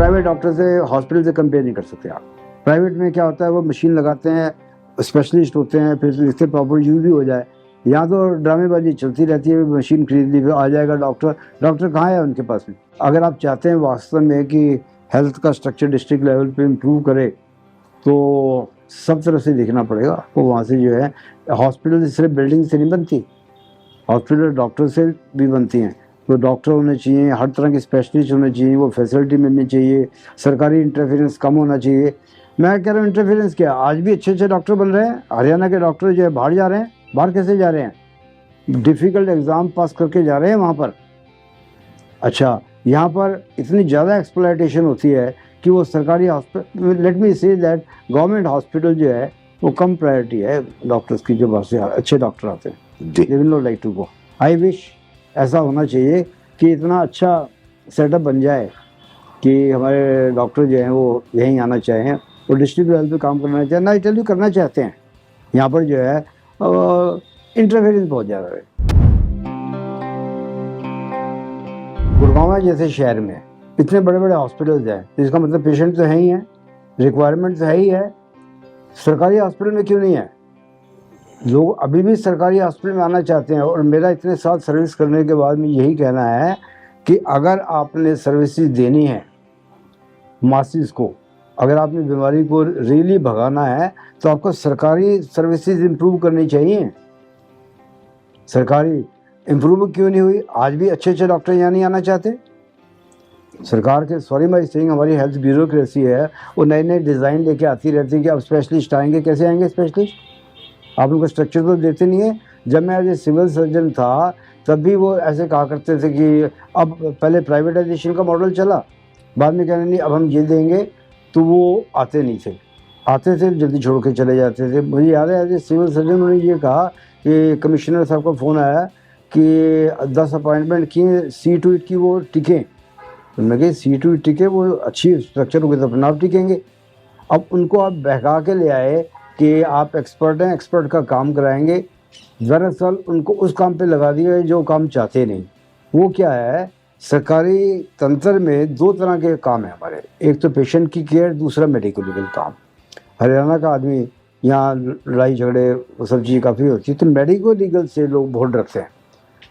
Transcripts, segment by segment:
Private doctor से hospital से compare नहीं कर सकते आप। प्राइवेट में क्या होता है, वो मशीन लगाते हैं, स्पेशलिस्ट होते हैं, फिर इससे प्रॉपर यूज़ भी हो जाए। यहाँ तो ड्रामेबाजी चलती रहती है, मशीन खरीद ली फिर आ जाएगा डॉक्टर। डॉक्टर कहाँ है उनके पास में? अगर आप चाहते हैं वास्तव में कि हेल्थ का स्ट्रक्चर डिस्ट्रिक्ट लेवल पे इम्प्रूव करे तो सब तरफ से देखना पड़ेगा आपको। वहाँ से जो है हॉस्पिटल सिर्फ बिल्डिंग से नहीं बनती, हॉस्पिटल डॉक्टर से भी बनती हैं। तो डॉक्टर होने चाहिए, हर तरह के स्पेशलिस्ट होने चाहिए, वो फैसिलिटी मिलनी चाहिए, सरकारी इंटरफेरेंस कम होना चाहिए। मैं कह रहा हूँ इंटरफेरेंस क्या, आज भी अच्छे अच्छे डॉक्टर बन रहे हैं। हरियाणा के डॉक्टर जो है बाहर जा रहे हैं। बाहर कैसे जा रहे हैं? डिफ़िकल्ट एग्ज़ाम पास करके जा रहे हैं वहाँ पर। अच्छा, यहाँ पर इतनी ज़्यादा एक्सप्लॉयटेशन होती है कि वो सरकारी hospital, let me say that government hospital जो है वो कम प्रायोरिटी है डॉक्टर्स की, जो बाहर से अच्छे डॉक्टर आते हैं। They will not like to go. I wish ऐसा होना चाहिए कि इतना अच्छा सेटअप बन जाए कि हमारे डॉक्टर जो हैं वो यहीं आना चाहें, वो डिस्ट्रिक्ट लेवल पे काम करना चाहें। ना इटली करना चाहते हैं, यहाँ पर जो है इंटरफेरेंस बहुत ज़्यादा है। गुड़गांव जैसे शहर में इतने बड़े बड़े हॉस्पिटल्स हैं, इसका मतलब पेशेंट तो है ही हैं, रिक्वायरमेंट तो है ही है। सरकारी हॉस्पिटल में क्यों नहीं है? लोग अभी भी सरकारी हॉस्पिटल में आना चाहते हैं। और मेरा इतने साल सर्विस करने के बाद में यही कहना है कि अगर आपने सर्विसेज देनी है मासिस को, अगर आपने बीमारी को रियली भगाना है तो आपको सरकारी सर्विसेज इम्प्रूव करनी चाहिए। सरकारी इम्प्रूव क्यों नहीं हुई? आज भी अच्छे अच्छे डॉक्टर यहाँ नहीं आना चाहते। सरकार के, सॉरी माई सेइंग, हमारी हेल्थ ब्यूरोक्रेसी है, वो नए नए डिज़ाइन लेके आती रहती है कि अब स्पेशलिस्ट आएंगे। कैसे आएंगे स्पेशलिस्ट? आप उनको स्ट्रक्चर तो देते नहीं है। जब मैं एज ए सिविल सर्जन था तब भी वो ऐसे कहा करते थे कि अब पहले प्राइवेटाइजेशन का मॉडल चला, बाद में कहने नहीं अब हम ये देंगे, तो वो आते नहीं थे। आते थे जल्दी छोड़ के चले जाते थे। मुझे याद है एज ए सिविल सर्जन उन्होंने ये कहा कि कमिश्नर साहब का फ़ोन आया कि 10 अपॉइंटमेंट किए, सी टू इट की वो टिकें। तो मैं कही सी टू इट टिके, वो अच्छी स्ट्रक्चर होगी तो अपना आप टिकेंगे। अब उनको आप बहका के ले आए कि आप एक्सपर्ट हैं, एक्सपर्ट का काम कराएंगे। दरअसल उनको उस काम पे लगा दिया जो काम चाहते नहीं। वो क्या है, सरकारी तंत्र में दो तरह के काम है हमारे, एक तो पेशेंट की केयर, दूसरा मेडिकल लीगल काम। हरियाणा का आदमी, यहाँ लड़ाई झगड़े वो सब चीज़ काफ़ी होती है, तो मेडिकल लीगल से लोग बहुत डरते हैं।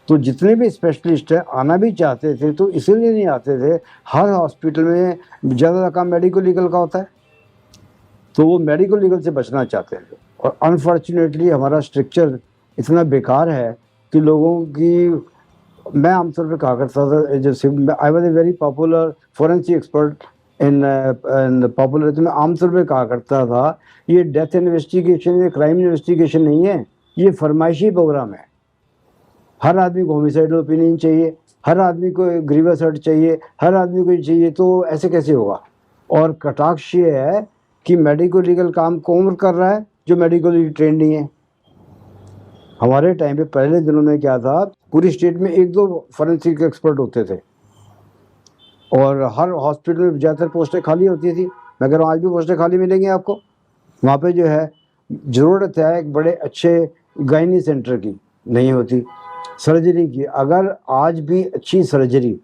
तो जितने भी स्पेशलिस्ट हैं आना भी चाहते थे तो इसीलिए नहीं आते थे। हर हॉस्पिटल में ज़्यादा काम मेडिकल लीगल का होता है, तो वो मेडिकल लीगल से बचना चाहते हैं। और अनफॉर्चुनेटली हमारा स्ट्रक्चर इतना बेकार है कि लोगों की, मैं आमतौर पे कहा करता था, जैसे I was a very popular forensic expert in popular, तो मैं आमतौर पे कहा करता था ये डेथ इन्वेस्टिगेशन, ये क्राइम इन्वेस्टिगेशन नहीं है, ये फरमाइशी प्रोग्राम है। हर आदमी को होमिसाइडल ओपिनियन चाहिए, हर आदमी को ग्रीवस हर्ट चाहिए, हर आदमी को चाहिए, तो ऐसे कैसे होगा? और कटाक्ष ये है कि मेडिकल लीगल काम कौन कर रहा है? जो मेडिकली ट्रेंड नहीं है। हमारे टाइम पे पहले दिनों में क्या था, पूरी स्टेट में 1-2 फॉरेंसिक एक्सपर्ट होते थे और हर हॉस्पिटल में ज़्यादातर पोस्टें खाली होती थी। मैं कह रहा हूँ आज भी पोस्टें खाली मिलेंगी आपको। वहाँ पे जो है ज़रूरत है एक बड़े अच्छे गायनी सेंटर की, नहीं होती। सर्जरी की, अगर आज भी अच्छी सर्जरी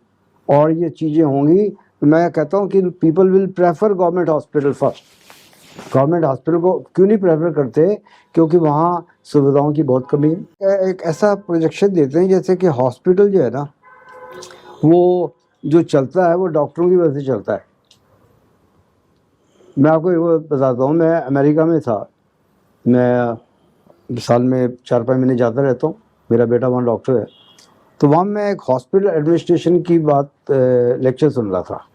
और ये चीज़ें होंगी तो मैं कहता हूँ कि people will prefer government hospital first. Government hospital को क्यों नहीं प्रेफर करते? क्योंकि वहाँ सुविधाओं की बहुत कमी है। एक ऐसा प्रोजेक्शन देते हैं जैसे कि हॉस्पिटल जो है ना, वो जो चलता है वो डॉक्टरों की वजह से चलता है। मैं आपको एक बात बताता हूँ, मैं अमेरिका में था, मैं साल में 4-5 महीने जाता रहता हूँ, मेरा बेटा वहाँ डॉक्टर है। तो वहाँ मैं एक हॉस्पिटल एडमिनिस्ट्रेशन की बात लेक्चर सुन रहा था।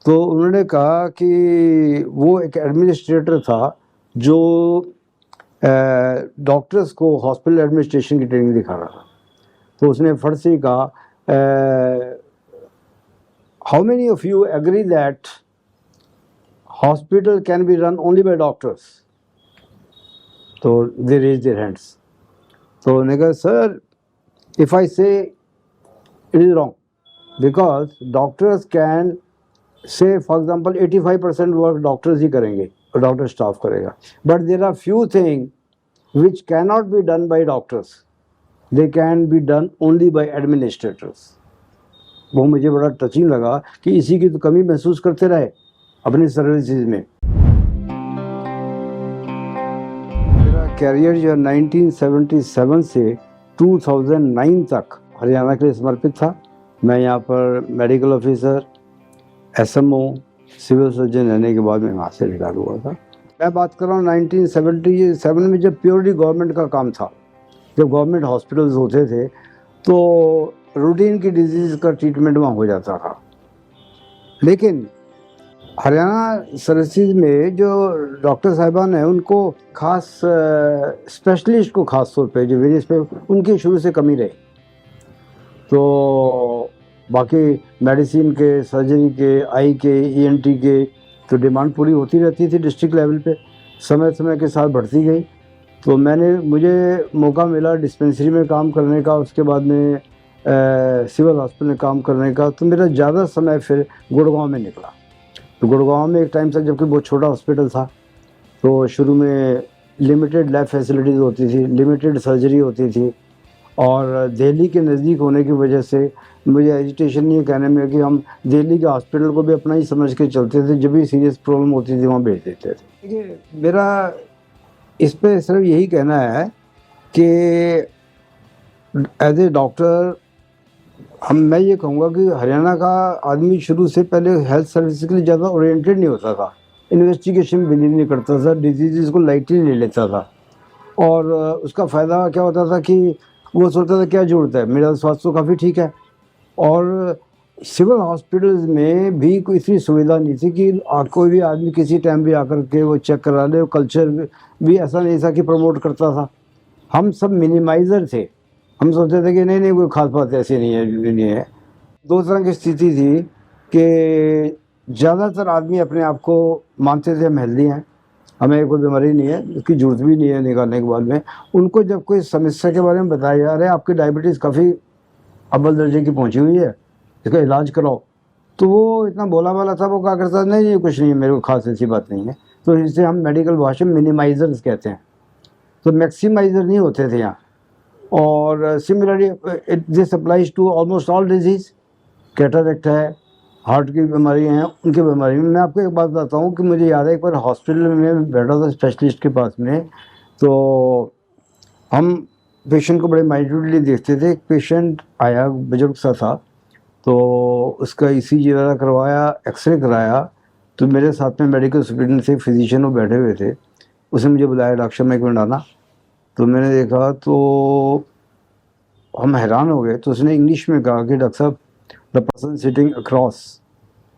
तो उन्होंने कहा कि वो एक एडमिनिस्ट्रेटर था जो डॉक्टर्स को हॉस्पिटल एडमिनिस्ट्रेशन की ट्रेनिंग दिखा रहा था। तो उसने फट से ही कहा, how many of you agree that hospital can be run only by doctors? तो दे रेज देयर हैंड्स। तो उन्होंने कहा, sir if I say it is wrong, because doctors can say, for example 85% work doctors ही करेंगे और doctor staff करेगा, but there are few thing which cannot be done by doctors, they can be done only by administrators. वो मुझे बड़ा touching लगा कि इसी की तो कमी महसूस करते रहे अपनी सर्विसेज में। मेरा कैरियर जो 1977 से 2009 तक हरियाणा के लिए समर्पित था। मैं यहाँ पर medical officer, SMO, civil surgeon रहने के बाद मैं वहाँ से रिटायर हुआ था। मैं बात कर रहा हूँ 1977 में, जब प्योरली गवर्नमेंट का काम था, जब गवर्नमेंट हॉस्पिटल्स होते थे तो रूटीन की डिजीज़ का ट्रीटमेंट वहाँ हो जाता था। लेकिन हरियाणा सर्विसेज में जो डॉक्टर साहिबान हैं उनको खास स्पेशलिस्ट को खास तौर पे जो वेरियस पे उनकी शुरू से कमी रही। तो बाकी मेडिसिन के, सर्जरी के, आई के, ENT के तो डिमांड पूरी होती रहती थी डिस्ट्रिक्ट लेवल पे, समय समय के साथ बढ़ती गई। तो मुझे मौका मिला डिस्पेंसरी में काम करने का, उसके बाद में सिविल हॉस्पिटल में काम करने का। तो मेरा ज़्यादा समय फिर गुड़गांव में निकला। तो गुड़गांव में एक टाइम था जबकि बहुत छोटा हॉस्पिटल था, तो शुरू में लिमिटेड लैब फैसिलिटीज़ होती थी, लिमिटेड सर्जरी होती थी, और दिल्ली के नज़दीक होने की वजह से मुझे एजिटेशन नहीं है कहने में कि हम दिल्ली के हॉस्पिटल को भी अपना ही समझ के चलते थे। जब भी सीरियस प्रॉब्लम होती थी वहाँ भेज देते थे। देखिए, मेरा इस पे सिर्फ यही कहना है कि एज ए डॉक्टर मैं ये कहूँगा कि हरियाणा का आदमी शुरू से पहले हेल्थ सर्विस के लिए ज़्यादा ओरिएंटेड नहीं होता था, इन्वेस्टिगेशन में बिलीव नहीं करता था, डिजीज़ को लाइटली ले लेता था। और उसका फ़ायदा क्या होता था कि वो सोचता था क्या ज़रूरत है, मेरा स्वास्थ्य तो काफ़ी ठीक है। और सिविल हॉस्पिटल्स में भी कोई इतनी सुविधा नहीं थी कि कोई भी आदमी किसी टाइम भी आकर के वो चेक करा ले। कल्चर भी ऐसा नहीं था कि प्रमोट करता था। हम सब मिनिमाइज़र थे, हम सोचते थे कि नहीं कोई खास बात ऐसी नहीं है। दो तरह की स्थिति थी कि ज़्यादातर आदमी अपने आप को मानते थे हम हेल्दी हैं, हमें कोई बीमारी नहीं है, उसकी ज़रूरत भी नहीं है निकालने के बाद में। उनको जब कोई समस्या के बारे में बताया जा रहा है, आपकी डायबिटीज़ काफ़ी अव्वल दर्जे की पहुंची हुई है, इसका इलाज कराओ, तो वो इतना बोला वाला था, वो क्या करता नहीं कुछ नहीं है, मेरे को खास ऐसी बात नहीं है। तो इसे हम मेडिकल भाषा में मिनिमाइजर्स कहते हैं, तो मैक्सिमाइजर नहीं होते थे यहाँ। और similarly this applies to almost all diseases, cataract है, हार्ट की बीमारी हैं, उनकी बीमारी में। मैं आपको एक बात बताता हूँ कि मुझे याद है एक बार हॉस्पिटल में बैठा था स्पेशलिस्ट के पास में, तो हम पेशेंट को बड़े माइन्यूटली देखते थे। एक पेशेंट आया, बुजुर्ग सा था, तो उसका ECG वगैरह करवाया, एक्सरे कराया। तो मेरे साथ में मेडिकल सुपरिटेंडेंट से फिजिशियन वो बैठे हुए थे, उसने मुझे बुलाया, डॉक्टर साहब एक मिनट आना। तो मैंने देखा तो हम हैरान हो गए। तो उसने इंग्लिश में कहा कि डॉक्टर साहब, the person sitting across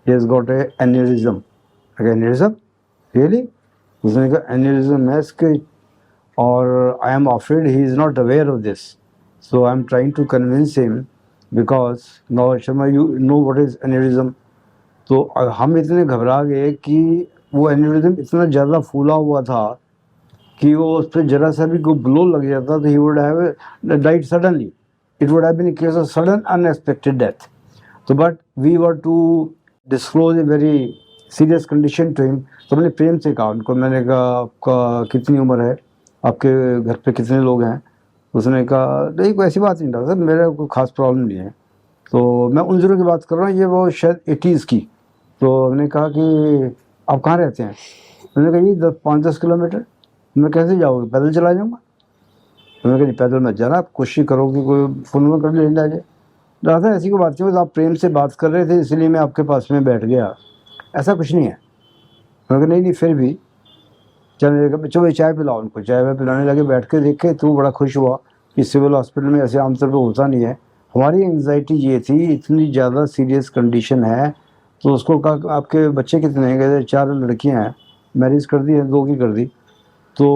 he has got a aneurysm. Aneurysm really? उसने कहा एन्यूरिज्म है इसके, और I am afraid he is not aware of this, so I am trying to convince him because now Sharma you know what is aneurysm। तो हम इतने घबरा गए कि वो एन्यूरिज्म इतना ज़्यादा फूला हुआ था कि वो उस पर जरा सा भी कोई ब्लो लग जाता तो he would have died suddenly, it would have been a case of sudden unexpected death। तो but we were to disclose a very serious condition to him। तो मैंने प्रेम से कहा उनको, मैंने कहा आपका कितनी उम्र है, आपके घर पे कितने लोग हैं? उसने कहा नहीं कोई ऐसी बात नहीं डॉक्टर साहब, मेरा कोई ख़ास प्रॉब्लम नहीं है। तो मैं उन दिनों की बात कर रहा हूँ, ये वो शायद 80s की। तो मैंने कहा कि आप कहाँ रहते हैं? मैंने कहा ये 5-10 किलोमीटर। मैं कैसे जाओगे? पैदल चला जाऊँगा। तो मैंने कहा पैदल मत जाना, आप कोशिश करो कि कोई फ़ोन में कर लेना जाए। डॉक्टर साहब ऐसी कोई बात नहीं, आप प्रेम से बात कर रहे थे इसलिए मैं आपके पास में बैठ गया, ऐसा कुछ नहीं है। मैंने कहा नहीं फिर भी चलो भाई चाय पिलाओ उनको। चाय वाय पिलाने लगे, बैठ के देखे तो बड़ा खुश हुआ कि सिविल हॉस्पिटल में ऐसे आमतौर पर होता नहीं है। हमारी एंग्जाइटी ये थी, इतनी ज़्यादा सीरियस कंडीशन है। तो उसको कहा आपके बच्चे कितने हैं? कहते 4 लड़कियां हैं, मैरिज कर दी है, 2 की कर दी, तो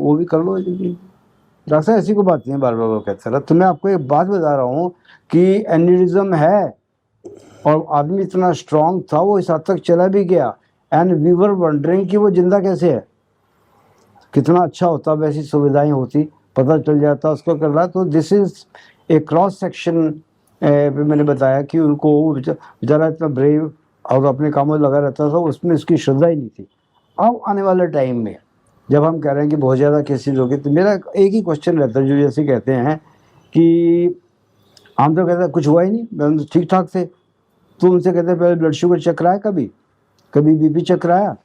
वो भी कर लो। डॉक्टर साहब ऐसी कोई बात नहीं है, बार बार वो कहता रहा। तो मैं आपको एक बात बता रहा हूँ कि एन्यूरिज्म है, और आदमी इतना स्ट्रांग था, वो इस हद तक चला भी गया। एंड वी वर वंडरिंग कि वो जिंदा कैसे है। कितना अच्छा होता वैसी सुविधाएं होती, पता चल जाता उसको कर रहा। तो this is a cross section. मैंने बताया कि उनको बेचारा इतना ब्रेव और अपने कामों में लगा रहता था, उसमें उसकी श्रद्धा ही नहीं थी। अब आने वाले टाइम में जब हम कह रहे हैं कि बहुत ज़्यादा केसेज हो गए, तो मेरा एक ही क्वेश्चन रहता है जो जैसे कहते हैं कि हम तो कहते कुछ हुआ ही नहीं, मैं तो ठीक ठाक थे। तो उनसे कहते पहले ब्लड शुगर चेक कराया, कभी कभी बीपी चेक कराया?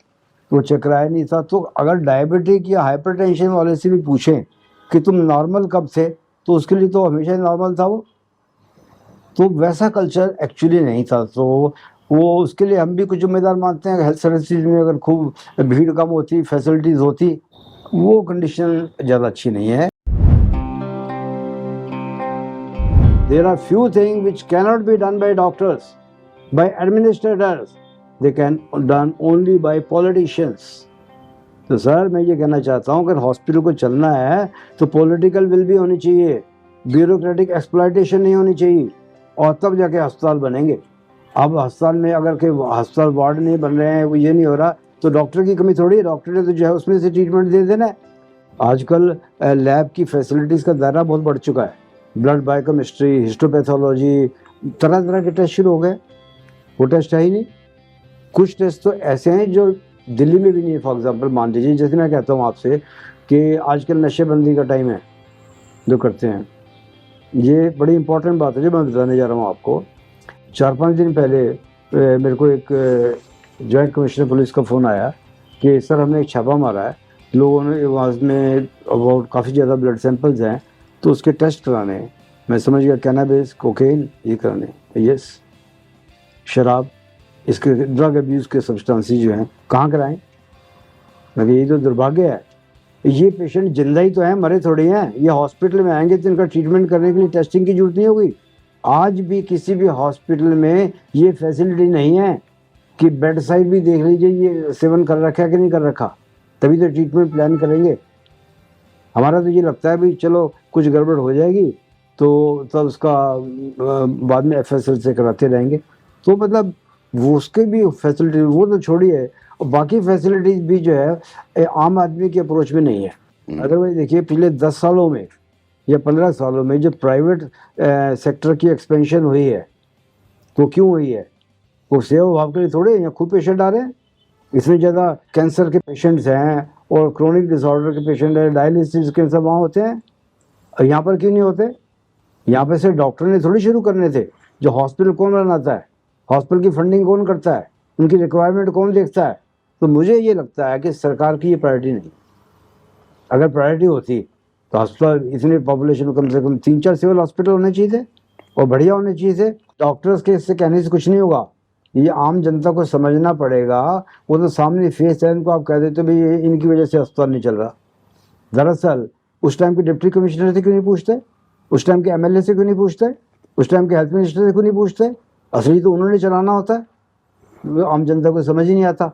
वो चेक कराया नहीं था। तो अगर डायबिटिक या हाइपरटेंशन वाले से भी पूछें कि तुम नॉर्मल कब थे, तो उसके लिए तो हमेशा ही नॉर्मल था वो। तो वैसा कल्चर एक्चुअली नहीं था। तो वो उसके लिए हम भी कुछ जिम्मेदार मानते हैं। हेल्थ सर्विसेज में अगर खूब भीड़ कम होती, फैसिलिटीज़ होती, वो कंडीशन ज़्यादा अच्छी नहीं है। There are few things which cannot be done by doctors, by administrators. They can done only by politicians. तो सर मैं ये कहना चाहता हूँ, अगर हॉस्पिटल को चलना है तो पॉलिटिकल विल भी होनी चाहिए, ब्यूरोक्रेटिक एक्सप्लॉयटेशन नहीं होनी चाहिए, और तब जाके अस्पताल बनेंगे। अब अस्पताल में अगर के अस्पताल वार्ड नहीं बन रहे हैं, वो ये नहीं हो रहा, तो डॉक्टर की कमी थोड़ी है। डॉक्टर ने तो जो है उसमें से ट्रीटमेंट दे देना है। आजकल लैब की फैसिलिटीज़ का दायरा बहुत बढ़ चुका है। ब्लड बायोकेमिस्ट्री, हिस्टोपैथोलॉजी, तरह तरह के टेस्ट शुरू हो गए। वो टेस्ट है ही नहीं। कुछ टेस्ट तो ऐसे हैं जो दिल्ली में भी नहीं है। फॉर एग्जांपल मान लीजिए, जैसे मैं कहता हूँ आपसे कि आजकल नशेबंदी का टाइम है जो करते हैं, ये बड़ी इंपॉर्टेंट बात है जो मैं बताने जा रहा हूँ आपको। 4-5 दिन पहले मेरे को एक जॉइंट कमिश्नर पुलिस का फ़ोन आया कि सर हमने एक छापा मारा है, लोगों ने वहाँ में अबाउट काफ़ी ज़्यादा ब्लड सैंपल्स हैं, तो उसके टेस्ट कराने हैं। मैं समझ गया कैनाबिस, कोकेन, ये कराने। यस, शराब, इसके ड्रग अब्यूज़ के सब्सटेंसेस जो हैं, कहाँ कराएं? मगर यही तो दुर्भाग्य है। ये पेशेंट जिंदा ही तो हैं, मरे थोड़ी हैं। ये हॉस्पिटल में आएंगे तो इनका ट्रीटमेंट करने के लिए टेस्टिंग की जरूरत नहीं होगी। आज भी किसी भी हॉस्पिटल में ये फैसिलिटी नहीं है कि बेड साइड भी देख लीजिए ये सेवन कर रखा है कि नहीं कर रखा, तभी तो ट्रीटमेंट प्लान करेंगे। हमारा तो ये लगता है भाई चलो कुछ गड़बड़ हो जाएगी तो तब उसका बाद में FSL से कराते रहेंगे। तो मतलब वो उसके भी फैसिलिटी वो तो छोड़िए, और बाकी फैसिलिटीज़ भी जो है आम आदमी की अप्रोच में नहीं है। अदरवाइज देखिए पिछले 10 सालों में या 15 सालों में जो प्राइवेट सेक्टर की एक्सपेंशन हुई है, तो क्यों हुई है? वो सेवा भाव के लिए थोड़े, या खूब पेशेंट आ रहे हैं। इसमें ज़्यादा कैंसर के पेशेंट्स हैं और क्रोनिक डिसऑर्डर के पेशेंट हैं, डायलिसिस के सब वहाँ होते हैं, और यहाँ पर क्यों नहीं होते? यहाँ पे से डॉक्टर ने थोड़ी शुरू करने थे। जो हॉस्पिटल कौन बनाता है, हॉस्पिटल की फंडिंग कौन करता है, उनकी रिक्वायरमेंट कौन देखता है? तो मुझे ये लगता है कि सरकार की ये प्रायोरिटी नहीं। अगर प्रायोरिटी होती तो अस्पताल, इतनी पॉपुलेशन में कम से कम 3-4 सिविल हॉस्पिटल होने चाहिए थे, और बढ़िया होने चाहिए थे। डॉक्टर्स के इससे कहने से कुछ नहीं होगा, ये आम जनता को समझना पड़ेगा। वो तो सामने फेस है, इनको आप कह देते भाई इनकी वजह से अस्पताल नहीं चल रहा। दरअसल उस टाइम के डिप्टी कमिश्नर से क्यों नहीं पूछते, उस टाइम के MLA से क्यों नहीं पूछते, उस टाइम के हेल्थ मिनिस्टर से क्यों नहीं पूछते? असली तो उन्होंने चलाना होता है, आम जनता को समझ ही नहीं आता।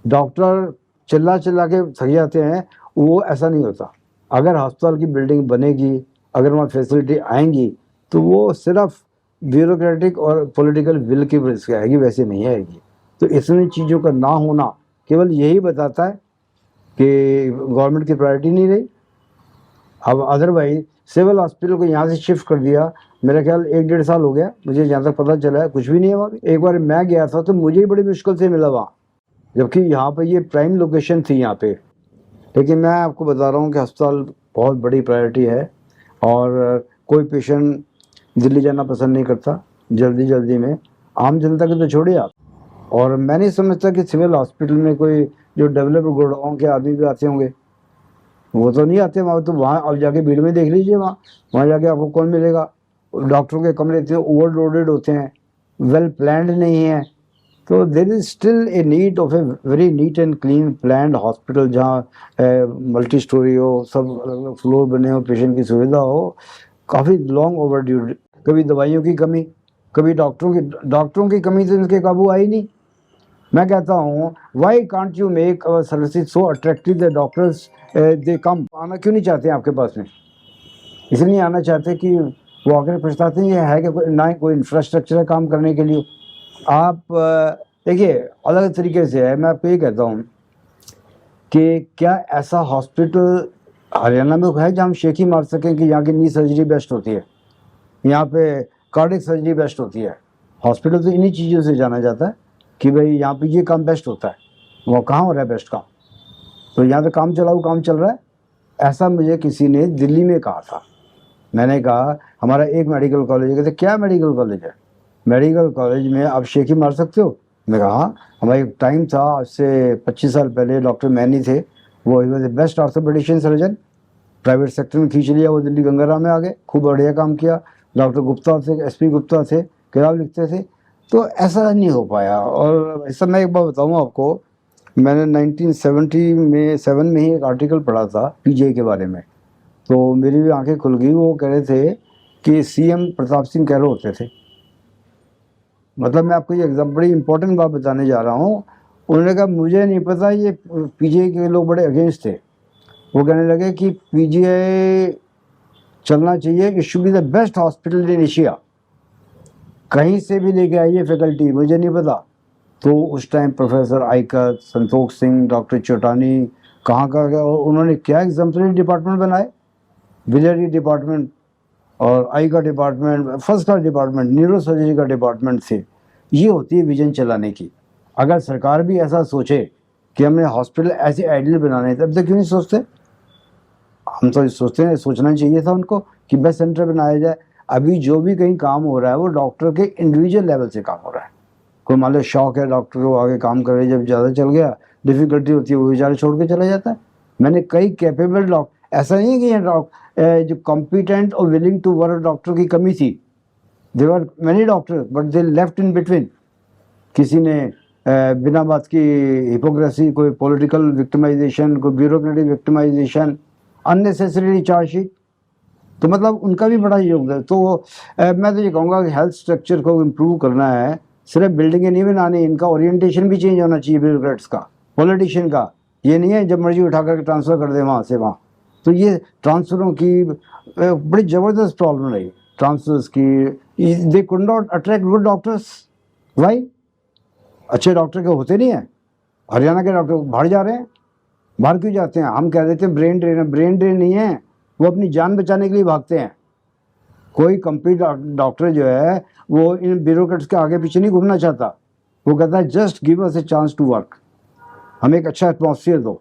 डॉक्टर चिल्ला चिल्ला के थक जाते हैं, वो ऐसा नहीं होता। अगर अस्पताल की बिल्डिंग बनेगी, अगर वहाँ फैसिलिटी आएंगी, तो वो सिर्फ ब्यूरोक्रेटिक और पॉलिटिकल विल की वजह से आएगी, वैसे नहीं आएगी। तो इतनी चीज़ों का ना होना केवल यही बताता है कि गवर्नमेंट की प्रायोरिटी नहीं रही। अब अदरवाइज सिविल हॉस्पिटल को यहाँ से शिफ्ट कर दिया, मेरा ख्याल 1-1.5 साल हो गया, मुझे जहाँ तक पता चला है कुछ भी नहीं है वहाँ। एक बार मैं गया था तो मुझे ही बड़ी मुश्किल से मिला वहाँ, जबकि यहाँ पर ये प्राइम लोकेशन थी यहाँ पे। लेकिन मैं आपको बता रहा हूँ कि अस्पताल बहुत बड़ी प्रायोरिटी है, और कोई पेशेंट दिल्ली जाना पसंद नहीं करता जल्दी जल्दी में, आम जनता के तो छोड़िए आप। और मैं नहीं समझता कि सिविल हॉस्पिटल में कोई जो डेवलप्ड गुड़गांव के आदमी भी आते होंगे, वो तो नहीं आते वहाँ। तो वहाँ अब जाके भीड़ में देख लीजिए, वहाँ जाके आपको कौन मिलेगा? डॉक्टरों के कमरे इतने ओवरलोडेड होते हैं, वेल प्लान्ड नहीं है। तो there is still a need of a very neat and clean planned hospital, जहाँ मल्टी स्टोरी हो, सब अलग अलग फ्लोर बने हो, पेशेंट की सुविधा हो। काफ़ी लॉन्ग ओवरड्यू। कभी दवाइयों की कमी, कभी डॉक्टरों की कमी तो इनके काबू आई नहीं। मैं कहता हूँ why can't you make our services so attractive the doctors they come. आना क्यों नहीं चाहते हैं आपके पास में? इसलिए नहीं आना चाहते कि वो आकर पछताते हैं, ये है कि ना कोई इंफ्रास्ट्रक्चर है काम करने के लिए। आप देखिए अलग तरीके से है। मैं आपको ये कहता हूँ कि क्या ऐसा हॉस्पिटल हरियाणा में है जहाँ हम शेखी मार सकें कि यहाँ की नी सर्जरी बेस्ट होती है, यहाँ पे कार्डिक सर्जरी बेस्ट होती है? हॉस्पिटल तो इन्हीं चीज़ों से जाना जाता है कि भाई यहाँ पे ये काम बेस्ट होता है। वो कहाँ हो रहा है बेस्ट काम? तो यहाँ पे काम चलाओ, काम चल रहा है। ऐसा मुझे किसी ने दिल्ली में कहा था, मैंने कहा हमारा एक मेडिकल कॉलेज है। कहते क्या मेडिकल कॉलेज है? मेडिकल कॉलेज में आप शेखी मार सकते हो? मैं कहा हाँ। हमारा एक टाइम था, आज से 25 साल पहले, डॉक्टर मैनी थे, वो ही was the best orthopedician surgeon. Private sector में खींच लिया, वो दिल्ली गंगाराम में आ गए, खूब बढ़िया काम किया। डॉक्टर गुप्ता थे, एसपी गुप्ता थे, किताब लिखते थे। तो ऐसा नहीं हो पाया। और ऐसा मैं एक बार बताऊँ आपको, मैंने 1970 में 7 में ही एक आर्टिकल पढ़ा था पीजीआई के बारे में, तो मेरी भी आंखें खुल गई। वो कह रहे थे कि सीएम प्रताप सिंह कैरो होते थे। मतलब मैं आपको ये एकदम बड़ी इंपॉर्टेंट बात बताने जा रहा हूँ। उन्होंने कहा मुझे नहीं पता, ये पीजीआई के लोग बड़े अगेंस्ट थे। वो कहने लगे कि पीजीआई चलना चाहिए, it should be the best hospital in Asia. कहीं से भी लेके आइए फैकल्टी, मुझे नहीं पता। तो उस time professor आइकत, Santosh Singh, doctor चोटानी, कहाँ का गया, उन्होंने क्या एग्जाम्पलरी डिपार्टमेंट बनाए, विलरी डिपार्टमेंट और आई का department, first class department, neuro surgery का डिपार्टमेंट थे। ये होती है विजन चलाने की। अगर सरकार भी ऐसा सोचे कि हमने हॉस्पिटल ऐसे आइडियल बनाने, तब तक क्यों नहीं सोचते? हम तो सोचते हैं, सोचना चाहिए था उनको कि बेस्ट सेंटर बनाया जाए। अभी जो भी कहीं काम हो रहा है वो डॉक्टर के इंडिविजुअल लेवल से काम हो रहा है। कोई मान लो शौक है डॉक्टर को, आगे काम करे, जब ज़्यादा चल गया, डिफिकल्टी होती है, वो बेचारे छोड़ के चला जाता है। मैंने कई कैपेबल डॉक्टर, ऐसा नहीं है कि ये जो कॉम्पिटेंट और विलिंग टू वर्क डॉक्टर की कमी थी। There are many doctor but they left in between. किसी ने बिना बात की हिपोक्रेसी, कोई पॉलिटिकल विक्टिमाइजेशन, कोई ब्यूरोक्रेटिक विक्टिमाइजेशन, अननेसेसरी चार्जशीट। तो मतलब उनका भी बड़ा योगदान। तो मैं तो ये कहूँगा कि हेल्थ स्ट्रक्चर को इम्प्रूव करना है, सिर्फ बिल्डिंगें नहीं बनानी, इनका ओरिएंटेशन भी चेंज होना चाहिए ब्यूरोक्रेट्स का, पॉलिटिशियन का। ये नहीं है जब मर्जी उठा करके ट्रांसफ़र कर दे वहाँ से वहाँ। तो ये ट्रांसफ़रों की बड़ी ज़बरदस्त प्रॉब्लम रही, ट्रांसफ़र्स की। They could not attract good doctors. Why? अच्छे डॉक्टर के होते नहीं हैं। हरियाणा के डॉक्टर बाहर जा रहे हैं। बाहर क्यों जाते हैं? हम कह देते हैं ब्रेन ड्रेन है, ब्रेन ड्रेन नहीं है, वो अपनी जान बचाने के लिए भागते हैं। कोई कंप्लीट डॉक्टर जो है वो इन ब्यूरोक्रेट्स के आगे पीछे नहीं घूमना चाहता। वो कहता है just give us a chance to work, हमें एक अच्छा एटमॉस्फेयर दो।